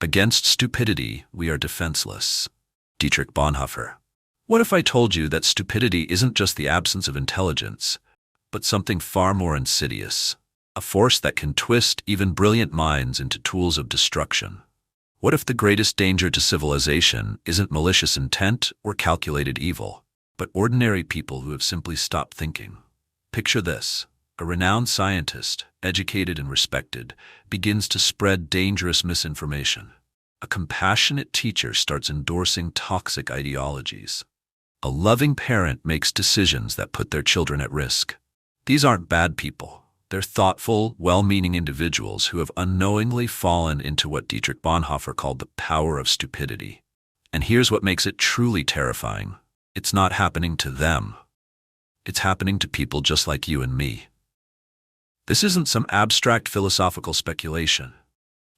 Against stupidity, we are defenseless. Dietrich Bonhoeffer. What if I told you that stupidity isn't just the absence of intelligence, but something far more insidious, a force that can twist even brilliant minds into tools of destruction? What if the greatest danger to civilization isn't malicious intent or calculated evil, but ordinary people who have simply stopped thinking? Picture this. A renowned scientist, educated and respected, begins to spread dangerous misinformation. A compassionate teacher starts endorsing toxic ideologies. A loving parent makes decisions that put their children at risk. These aren't bad people. They're thoughtful, well-meaning individuals who have unknowingly fallen into what Dietrich Bonhoeffer called the power of stupidity. And here's what makes it truly terrifying. It's not happening to them. It's happening to people just like you and me. This isn't some abstract philosophical speculation.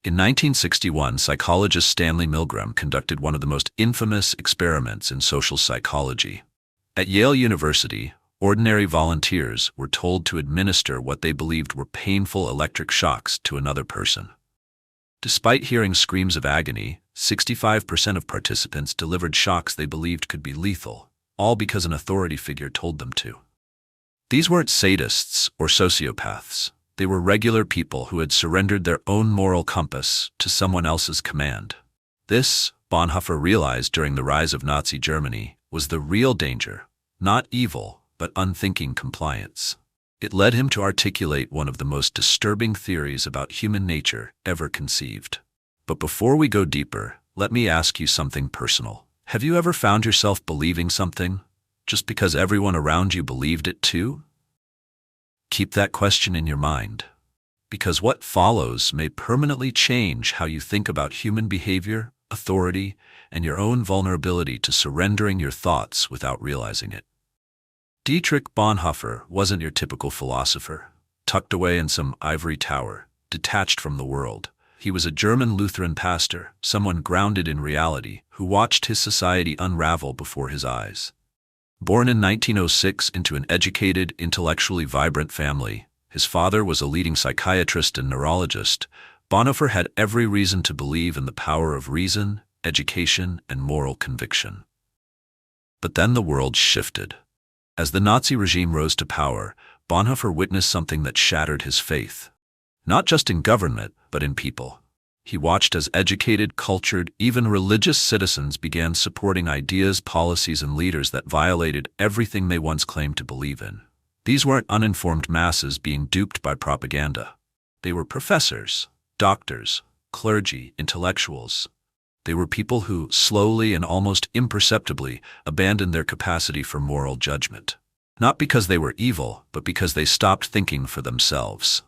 In 1961, psychologist Stanley Milgram conducted one of the most infamous experiments in social psychology. At Yale University, ordinary volunteers were told to administer what they believed were painful electric shocks to another person. Despite hearing screams of agony, 65% of participants delivered shocks they believed could be lethal, all because an authority figure told them to. These weren't sadists or sociopaths. They were regular people who had surrendered their own moral compass to someone else's command. This, Bonhoeffer realized during the rise of Nazi Germany, was the real danger, not evil, but unthinking compliance. It led him to articulate one of the most disturbing theories about human nature ever conceived. But before we go deeper, let me ask you something personal. Have you ever found yourself believing something just because everyone around you believed it too? Keep that question in your mind, because what follows may permanently change how you think about human behavior, authority, and your own vulnerability to surrendering your thoughts without realizing it. Dietrich Bonhoeffer wasn't your typical philosopher, tucked away in some ivory tower, detached from the world. He was a German Lutheran pastor, someone grounded in reality, who watched his society unravel before his eyes. Born in 1906 into an educated, intellectually vibrant family, his father was a leading psychiatrist and neurologist. Bonhoeffer had every reason to believe in the power of reason, education, and moral conviction. But then the world shifted. As the Nazi regime rose to power, Bonhoeffer witnessed something that shattered his faith. Not just in government, but in people. He watched as educated, cultured, even religious citizens began supporting ideas, policies, and leaders that violated everything they once claimed to believe in. These weren't uninformed masses being duped by propaganda. They were professors, doctors, clergy, intellectuals. They were people who, slowly and almost imperceptibly, abandoned their capacity for moral judgment. Not because they were evil, but because they stopped thinking for themselves.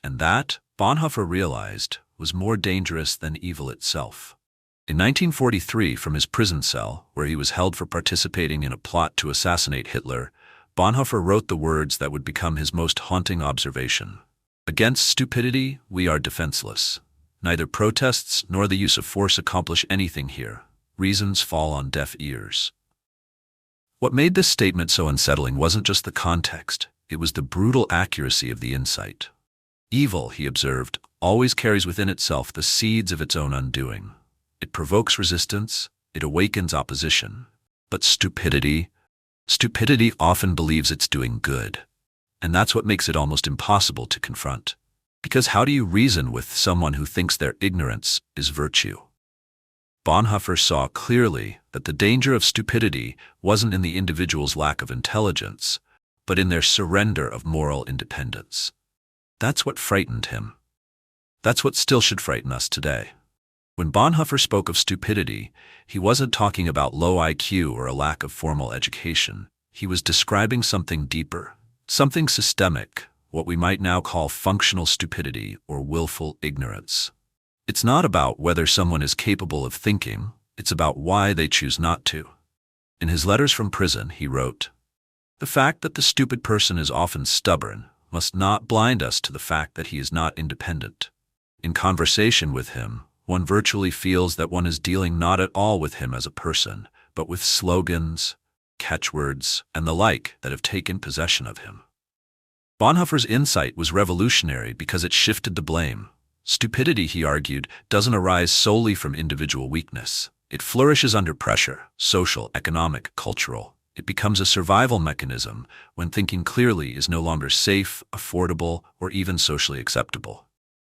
And that, Bonhoeffer realized, was more dangerous than evil itself. In 1943, from his prison cell, where he was held for participating in a plot to assassinate Hitler, Bonhoeffer wrote the words that would become his most haunting observation. Against stupidity, we are defenseless. Neither protests nor the use of force accomplish anything here. Reasons fall on deaf ears. What made this statement so unsettling wasn't just the context, it was the brutal accuracy of the insight. Evil, he observed, always carries within itself the seeds of its own undoing. It provokes resistance, it awakens opposition. But stupidity often believes it's doing good. And that's what makes it almost impossible to confront. Because how do you reason with someone who thinks their ignorance is virtue? Bonhoeffer saw clearly that the danger of stupidity wasn't in the individual's lack of intelligence, but in their surrender of moral independence. That's what frightened him. That's what still should frighten us today. When Bonhoeffer spoke of stupidity, he wasn't talking about low IQ or a lack of formal education. He was describing something deeper, something systemic, what we might now call functional stupidity or willful ignorance. It's not about whether someone is capable of thinking, it's about why they choose not to. In his letters from prison, he wrote, "The fact that the stupid person is often stubborn must not blind us to the fact that he is not independent. In conversation with him, one virtually feels that one is dealing not at all with him as a person, but with slogans, catchwords, and the like that have taken possession of him." Bonhoeffer's insight was revolutionary because it shifted the blame. Stupidity, he argued, doesn't arise solely from individual weakness. It flourishes under pressure, social, economic, cultural. It becomes a survival mechanism when thinking clearly is no longer safe, affordable, or even socially acceptable.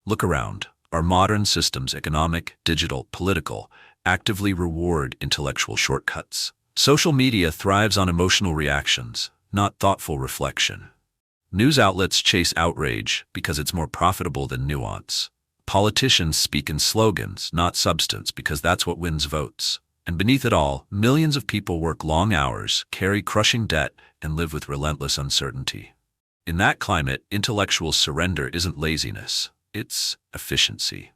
Look around. Our modern systems, economic, digital, political, actively reward intellectual shortcuts. Social media thrives on emotional reactions, not thoughtful reflection. News outlets chase outrage because it's more profitable than nuance. Politicians speak in slogans, not substance, because that's what wins votes. And beneath it all, millions of people work long hours, carry crushing debt, and live with relentless uncertainty. In that climate, intellectual surrender isn't laziness, it's efficiency.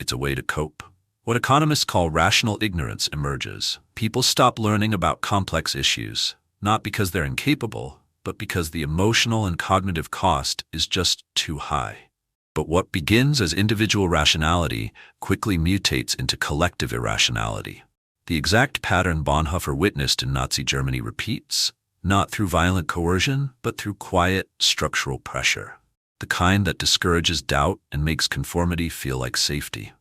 It's a way to cope. What economists call rational ignorance emerges. People stop learning about complex issues, not because they're incapable, but because the emotional and cognitive cost is just too high. But what begins as individual rationality quickly mutates into collective irrationality. The exact pattern Bonhoeffer witnessed in Nazi Germany repeats, not through violent coercion, but through quiet, structural pressure. The kind that discourages doubt and makes conformity feel like safety.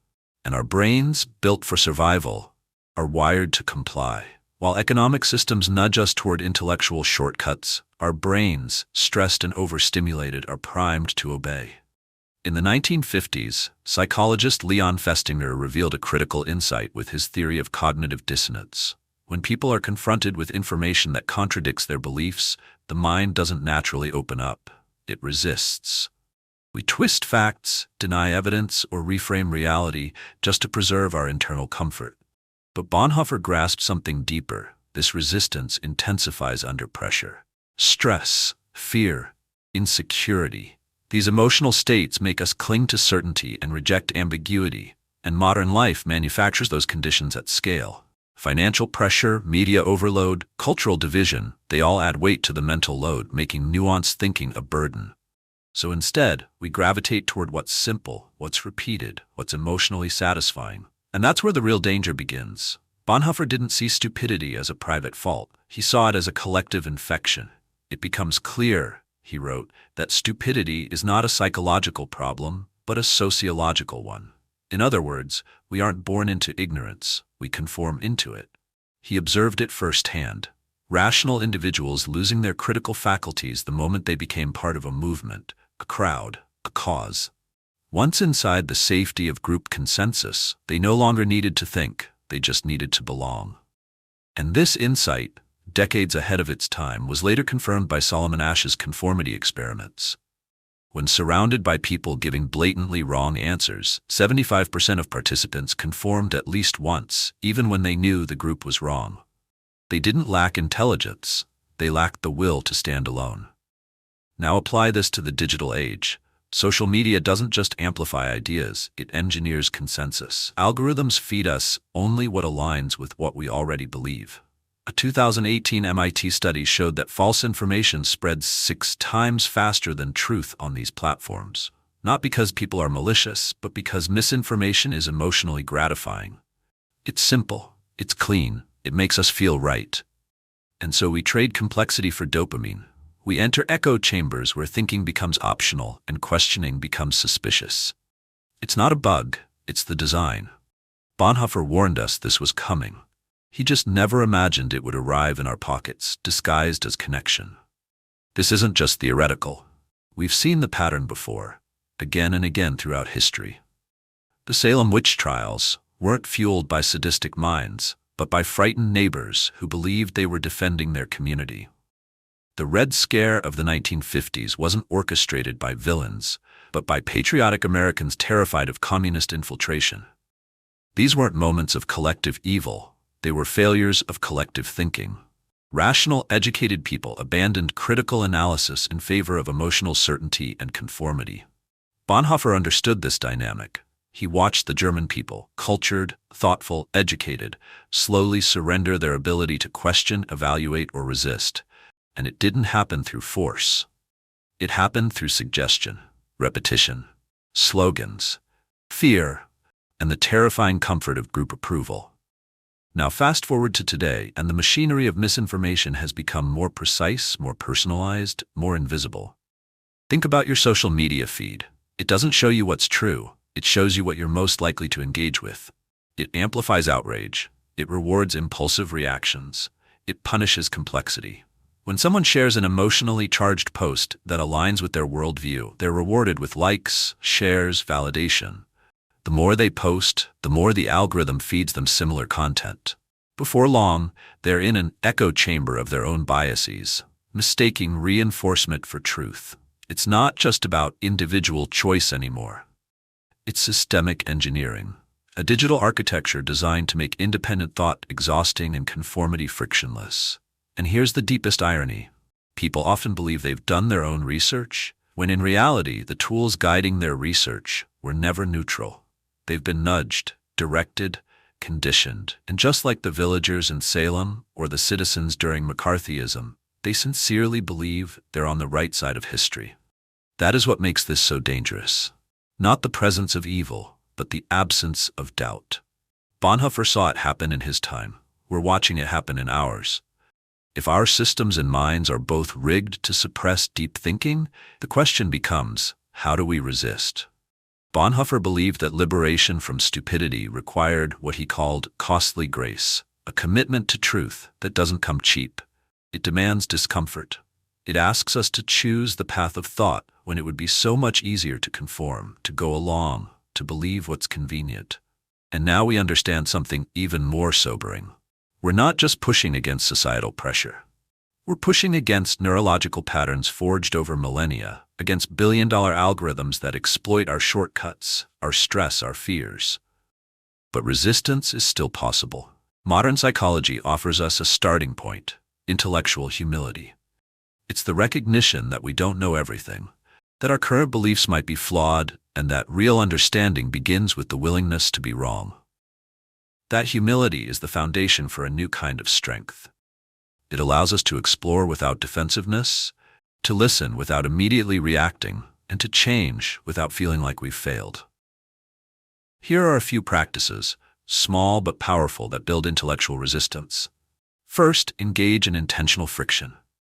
And our brains, built for survival, are wired to comply. While economic systems nudge us toward intellectual shortcuts, our brains, stressed and overstimulated, are primed to obey. In the 1950s, psychologist Leon Festinger revealed a critical insight with his theory of cognitive dissonance. When people are confronted with information that contradicts their beliefs, the mind doesn't naturally open up. It resists. We twist facts, deny evidence, or reframe reality just to preserve our internal comfort. But Bonhoeffer grasped something deeper. This resistance intensifies under pressure. Stress, fear, insecurity. These emotional states make us cling to certainty and reject ambiguity, and modern life manufactures those conditions at scale. Financial pressure, media overload, cultural division, they all add weight to the mental load, making nuanced thinking a burden. So instead, we gravitate toward what's simple, what's repeated, what's emotionally satisfying. And that's where the real danger begins. Bonhoeffer didn't see stupidity as a private fault. He saw it as a collective infection. It becomes clear, he wrote, that stupidity is not a psychological problem, but a sociological one. In other words, we aren't born into ignorance, we conform into it. He observed it firsthand. Rational individuals losing their critical faculties the moment they became part of a movement, a crowd, a cause. Once inside the safety of group consensus, they no longer needed to think, they just needed to belong. And this insight, decades ahead of its time, was later confirmed by Solomon Asch's conformity experiments. When surrounded by people giving blatantly wrong answers, 75% of participants conformed at least once, even when they knew the group was wrong. They didn't lack intelligence, they lacked the will to stand alone. Now apply this to the digital age. Social media doesn't just amplify ideas, it engineers consensus. Algorithms feed us only what aligns with what we already believe. A 2018 MIT study showed that false information spreads 6 times faster than truth on these platforms. Not because people are malicious, but because misinformation is emotionally gratifying. It's simple, it's clean, it makes us feel right. And so we trade complexity for dopamine. We enter echo chambers where thinking becomes optional and questioning becomes suspicious. It's not a bug, it's the design. Bonhoeffer warned us this was coming. He just never imagined it would arrive in our pockets, disguised as connection. This isn't just theoretical. We've seen the pattern before, again and again throughout history. The Salem witch trials weren't fueled by sadistic minds, but by frightened neighbors who believed they were defending their community. The Red Scare of the 1950s wasn't orchestrated by villains, but by patriotic Americans terrified of communist infiltration. These weren't moments of collective evil. They were failures of collective thinking. Rational, educated people abandoned critical analysis in favor of emotional certainty and conformity. Bonhoeffer understood this dynamic. He watched the German people, cultured, thoughtful, educated, slowly surrender their ability to question, evaluate, or resist. And it didn't happen through force. It happened through suggestion, repetition, slogans, fear, and the terrifying comfort of group approval. Now fast forward to today, and the machinery of misinformation has become more precise, more personalized, more invisible. Think about your social media feed. It doesn't show you what's true, It shows you what you're most likely to engage with. It amplifies outrage. It rewards impulsive reactions. It punishes complexity. When someone shares an emotionally charged post that aligns with their worldview, they're rewarded with likes, shares, validation. The more they post, the more the algorithm feeds them similar content. Before long, they're in an echo chamber of their own biases, mistaking reinforcement for truth. It's not just about individual choice anymore. It's systemic engineering, a digital architecture designed to make independent thought exhausting and conformity frictionless. And here's the deepest irony. People often believe they've done their own research, when in reality, the tools guiding their research were never neutral. They've been nudged, directed, conditioned, and just like the villagers in Salem or the citizens during McCarthyism, they sincerely believe they're on the right side of history. That is what makes this so dangerous. Not the presence of evil, but the absence of doubt. Bonhoeffer saw it happen in his time. We're watching it happen in ours. If our systems and minds are both rigged to suppress deep thinking, the question becomes, how do we resist? Bonhoeffer believed that liberation from stupidity required what he called costly grace, a commitment to truth that doesn't come cheap. It demands discomfort. It asks us to choose the path of thought when it would be so much easier to conform, to go along, to believe what's convenient. And now we understand something even more sobering. We're not just pushing against societal pressure. We're pushing against neurological patterns forged over millennia, against billion-dollar algorithms that exploit our shortcuts, our stress, our fears. But resistance is still possible. Modern psychology offers us a starting point, intellectual humility. It's the recognition that we don't know everything, that our current beliefs might be flawed, and that real understanding begins with the willingness to be wrong. That humility is the foundation for a new kind of strength. It allows us to explore without defensiveness, to listen without immediately reacting, and to change without feeling like we've failed. Here are a few practices, small but powerful, that build intellectual resistance. First, engage in intentional friction.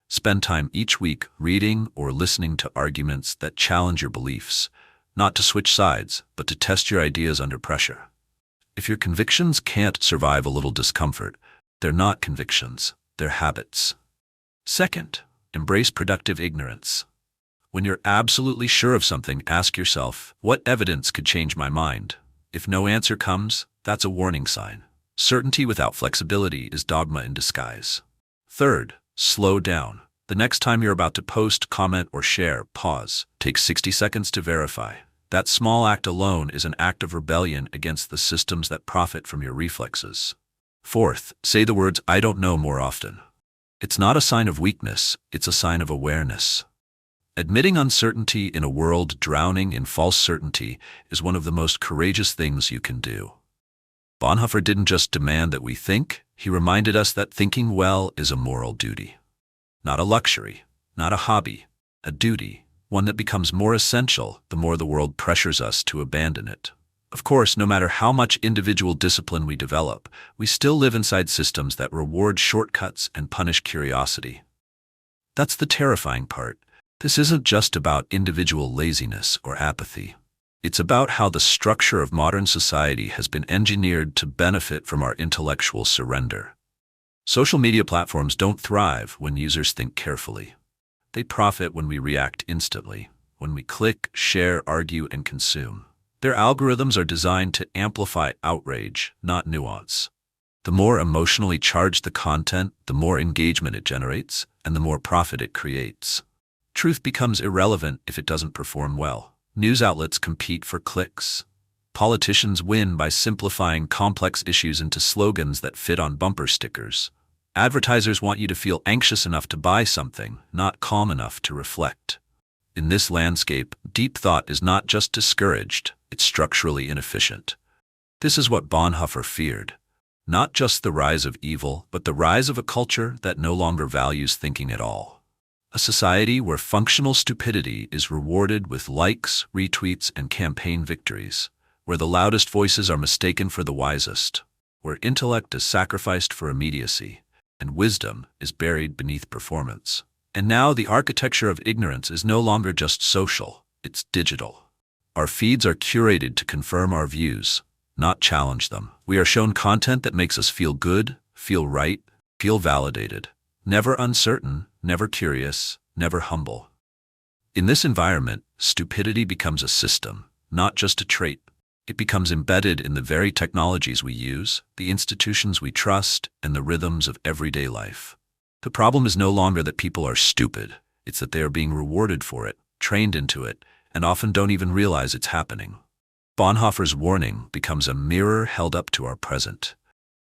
Spend time each week reading or listening to arguments that challenge your beliefs, not to switch sides, but to test your ideas under pressure. If your convictions can't survive a little discomfort, they're not convictions, they're habits. Second, embrace productive ignorance. When you're absolutely sure of something, ask yourself, what evidence could change my mind? If no answer comes, that's a warning sign. Certainty without flexibility is dogma in disguise. Third, slow down. The next time you're about to post, comment, or share, pause. Take 60 seconds to verify. That small act alone is an act of rebellion against the systems that profit from your reflexes. Fourth, say the words, "I don't know," more often. It's not a sign of weakness, it's a sign of awareness. Admitting uncertainty in a world drowning in false certainty is one of the most courageous things you can do. Bonhoeffer didn't just demand that we think, he reminded us that thinking well is a moral duty. Not a luxury, not a hobby, a duty, one that becomes more essential the more the world pressures us to abandon it. Of course, no matter how much individual discipline we develop, we still live inside systems that reward shortcuts and punish curiosity. That's the terrifying part. This isn't just about individual laziness or apathy. It's about how the structure of modern society has been engineered to benefit from our intellectual surrender. Social media platforms don't thrive when users think carefully. They profit when we react instantly, when we click, share, argue, and consume. Their algorithms are designed to amplify outrage, not nuance. The more emotionally charged the content, the more engagement it generates, and the more profit it creates. Truth becomes irrelevant if it doesn't perform well. News outlets compete for clicks. Politicians win by simplifying complex issues into slogans that fit on bumper stickers. Advertisers want you to feel anxious enough to buy something, not calm enough to reflect. In this landscape, deep thought is not just discouraged, it's structurally inefficient. This is what Bonhoeffer feared. Not just the rise of evil, but the rise of a culture that no longer values thinking at all. A society where functional stupidity is rewarded with likes, retweets, and campaign victories. Where the loudest voices are mistaken for the wisest. Where intellect is sacrificed for immediacy. And wisdom is buried beneath performance. And now the architecture of ignorance is no longer just social, it's digital. Our feeds are curated to confirm our views, not challenge them. We are shown content that makes us feel good, feel right, feel validated. Never uncertain, never curious, never humble. In this environment, stupidity becomes a system, not just a trait. It becomes embedded in the very technologies we use, the institutions we trust, and the rhythms of everyday life. The problem is no longer that people are stupid. It's that they are being rewarded for it, trained into it, and often don't even realize it's happening. Bonhoeffer's warning becomes a mirror held up to our present.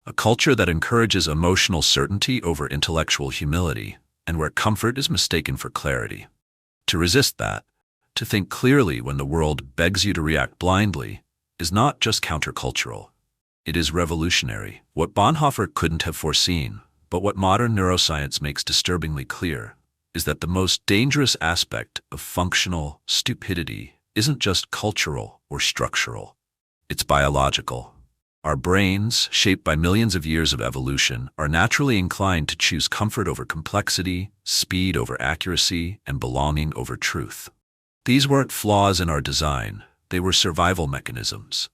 A culture that encourages emotional certainty over intellectual humility, and where comfort is mistaken for clarity. To resist that, to think clearly when the world begs you to react blindly, is not just countercultural. It is revolutionary. What Bonhoeffer couldn't have foreseen, but what modern neuroscience makes disturbingly clear, is that the most dangerous aspect of functional stupidity isn't just cultural or structural. It's biological. Our brains, shaped by millions of years of evolution, are naturally inclined to choose comfort over complexity, speed over accuracy, and belonging over truth. These weren't flaws in our design, they were survival mechanisms.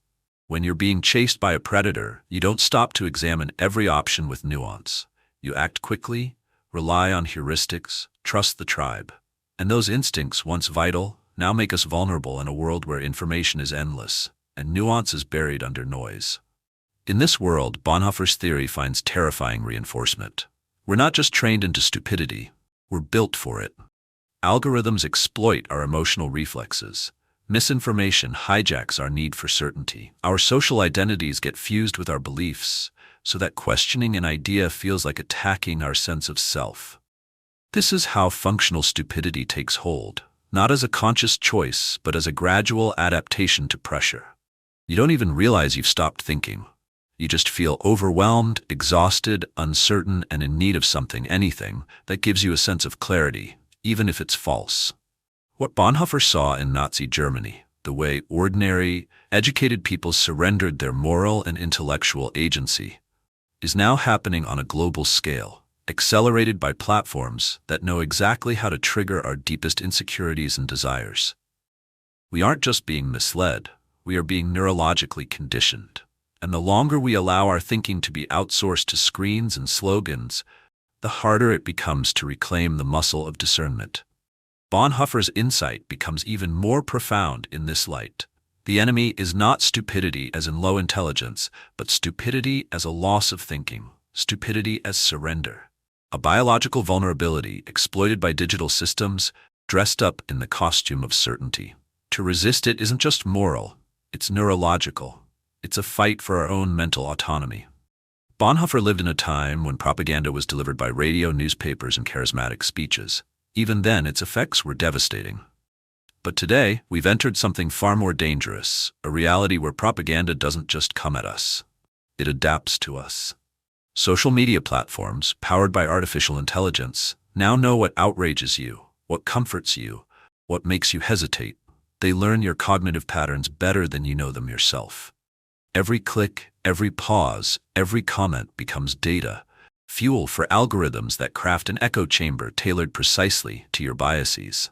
When you're being chased by a predator, you don't stop to examine every option with nuance. You act quickly, rely on heuristics, trust the tribe. And those instincts, once vital, now make us vulnerable in a world where information is endless, and nuance is buried under noise. In this world, Bonhoeffer's theory finds terrifying reinforcement. We're not just trained into stupidity, we're built for it. Algorithms exploit our emotional reflexes. Misinformation hijacks our need for certainty. Our social identities get fused with our beliefs, so that questioning an idea feels like attacking our sense of self. This is how functional stupidity takes hold, not as a conscious choice, but as a gradual adaptation to pressure. You don't even realize you've stopped thinking. You just feel overwhelmed, exhausted, uncertain, and in need of something, anything, that gives you a sense of clarity, even if it's false. What Bonhoeffer saw in Nazi Germany, the way ordinary, educated people surrendered their moral and intellectual agency, is now happening on a global scale, accelerated by platforms that know exactly how to trigger our deepest insecurities and desires. We aren't just being misled, we are being neurologically conditioned. And the longer we allow our thinking to be outsourced to screens and slogans, the harder it becomes to reclaim the muscle of discernment. Bonhoeffer's insight becomes even more profound in this light. The enemy is not stupidity as in low intelligence, but stupidity as a loss of thinking, stupidity as surrender. A biological vulnerability exploited by digital systems, dressed up in the costume of certainty. To resist it isn't just moral, it's neurological. It's a fight for our own mental autonomy. Bonhoeffer lived in a time when propaganda was delivered by radio, newspapers, and charismatic speeches. Even then, its effects were devastating. But today, we've entered something far more dangerous, a reality where propaganda doesn't just come at us. It adapts to us. Social media platforms, powered by artificial intelligence, now know what outrages you, what comforts you, what makes you hesitate. They learn your cognitive patterns better than you know them yourself. Every click, every pause, every comment becomes data, fuel for algorithms that craft an echo chamber tailored precisely to your biases.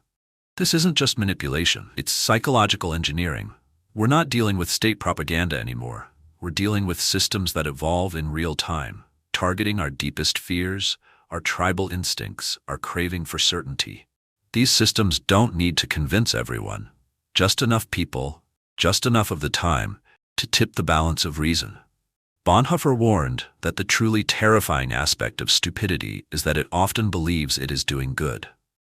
This isn't just manipulation, it's psychological engineering. We're not dealing with state propaganda anymore. We're dealing with systems that evolve in real time, targeting our deepest fears, our tribal instincts, our craving for certainty. These systems don't need to convince everyone. Just enough people, just enough of the time, to tip the balance of reason. Bonhoeffer warned that the truly terrifying aspect of stupidity is that it often believes it is doing good.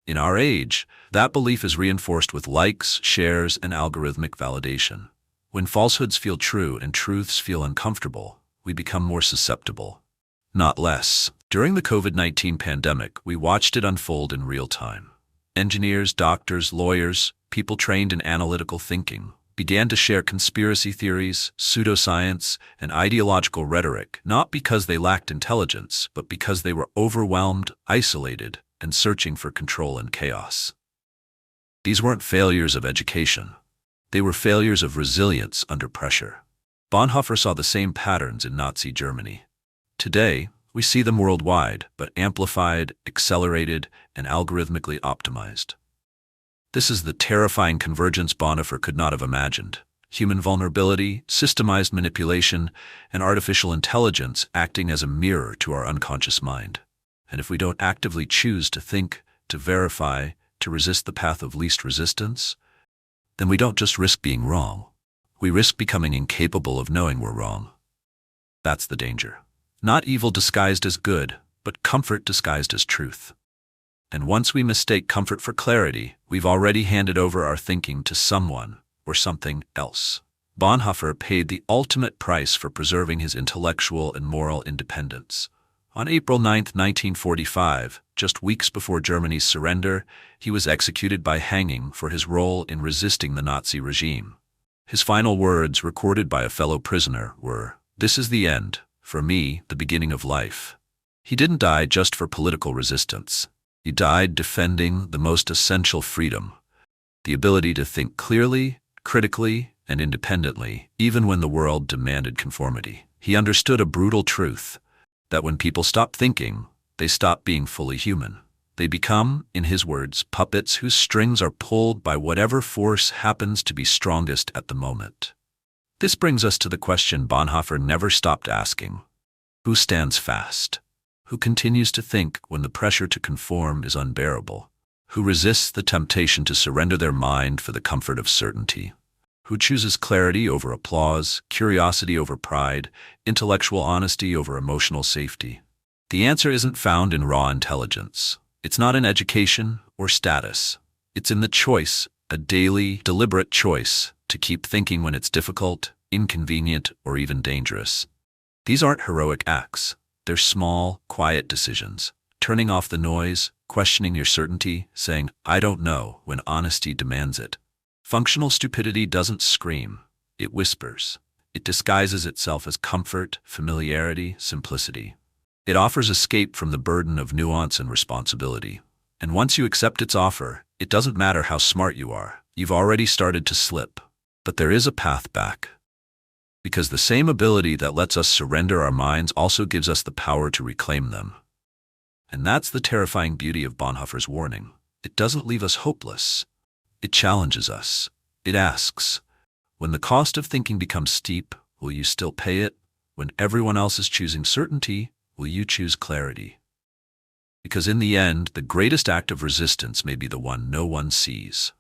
In our age, that belief is reinforced with likes, shares, and algorithmic validation. When falsehoods feel true and truths feel uncomfortable, we become more susceptible, not less. During the COVID-19 pandemic, we watched it unfold in real time. Engineers, doctors, lawyers, people trained in analytical thinking, began to share conspiracy theories, pseudoscience, and ideological rhetoric, not because they lacked intelligence, but because they were overwhelmed, isolated, and searching for control and chaos. These weren't failures of education. They were failures of resilience under pressure. Bonhoeffer saw the same patterns in Nazi Germany. Today, we see them worldwide, but amplified, accelerated, and algorithmically optimized. This is the terrifying convergence Bonhoeffer could not have imagined. Human vulnerability, systemized manipulation, and artificial intelligence acting as a mirror to our unconscious mind. And if we don't actively choose to think, to verify, to resist the path of least resistance, then we don't just risk being wrong. We risk becoming incapable of knowing we're wrong. That's the danger. Not evil disguised as good, but comfort disguised as truth. And once we mistake comfort for clarity, we've already handed over our thinking to someone or something else. Bonhoeffer paid the ultimate price for preserving his intellectual and moral independence. On April 9, 1945, just weeks before Germany's surrender, he was executed by hanging for his role in resisting the Nazi regime. His final words, recorded by a fellow prisoner, were, "This is the end, for me, the beginning of life." He didn't die just for political resistance. He died defending the most essential freedom, the ability to think clearly, critically, and independently, even when the world demanded conformity. He understood a brutal truth, that when people stop thinking, they stop being fully human. They become, in his words, puppets whose strings are pulled by whatever force happens to be strongest at the moment. This brings us to the question Bonhoeffer never stopped asking: who stands fast? Who continues to think when the pressure to conform is unbearable? Who resists the temptation to surrender their mind for the comfort of certainty? Who chooses clarity over applause, curiosity over pride, intellectual honesty over emotional safety? The answer isn't found in raw intelligence. It's not in education or status. It's in the choice, a daily, deliberate choice, to keep thinking when it's difficult, inconvenient, or even dangerous. These aren't heroic acts. They're small, quiet decisions. Turning off the noise, questioning your certainty, saying, "I don't know," when honesty demands it. Functional stupidity doesn't scream. It whispers. It disguises itself as comfort, familiarity, simplicity. It offers escape from the burden of nuance and responsibility. And once you accept its offer, it doesn't matter how smart you are. You've already started to slip. But there is a path back. Because the same ability that lets us surrender our minds also gives us the power to reclaim them. And that's the terrifying beauty of Bonhoeffer's warning. It doesn't leave us hopeless. It challenges us. It asks, when the cost of thinking becomes steep, will you still pay it? When everyone else is choosing certainty, will you choose clarity? Because in the end, the greatest act of resistance may be the one no one sees.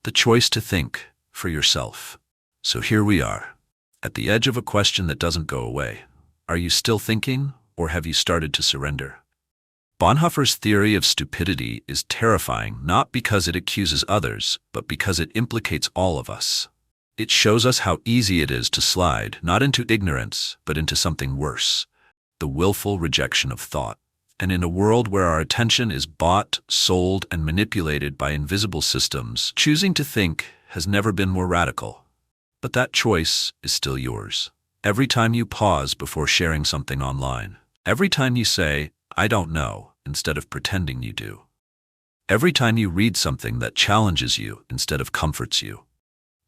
The choice to think for yourself. So here we are, at the edge of a question that doesn't go away. Are you still thinking, or have you started to surrender? Bonhoeffer's theory of stupidity is terrifying not because it accuses others, but because it implicates all of us. It shows us how easy it is to slide, not into ignorance, but into something worse, the willful rejection of thought. And in a world where our attention is bought, sold, and manipulated by invisible systems, choosing to think has never been more radical. But that choice is still yours. Every time you pause before sharing something online, every time you say, "I don't know," instead of pretending you do. Every time you read something that challenges you instead of comforts you,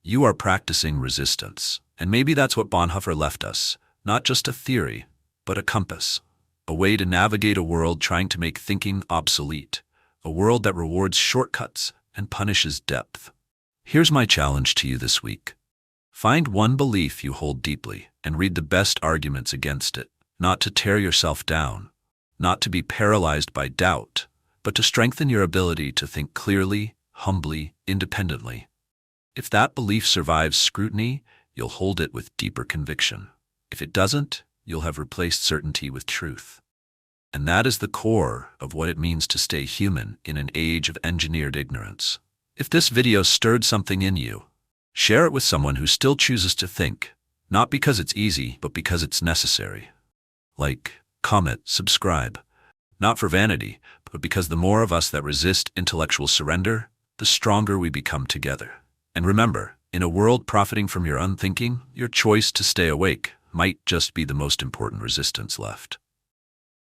you are practicing resistance. And maybe that's what Bonhoeffer left us, not just a theory, but a compass, a way to navigate a world trying to make thinking obsolete, a world that rewards shortcuts and punishes depth. Here's my challenge to you this week. Find one belief you hold deeply and read the best arguments against it, not to tear yourself down, not to be paralyzed by doubt, but to strengthen your ability to think clearly, humbly, independently. If that belief survives scrutiny, you'll hold it with deeper conviction. If it doesn't, you'll have replaced certainty with truth. And that is the core of what it means to stay human in an age of engineered ignorance. If this video stirred something in you, share it with someone who still chooses to think, not because it's easy, but because it's necessary. Like, comment, subscribe. Not for vanity, but because the more of us that resist intellectual surrender, the stronger we become together. And remember, in a world profiting from your unthinking, your choice to stay awake might just be the most important resistance left.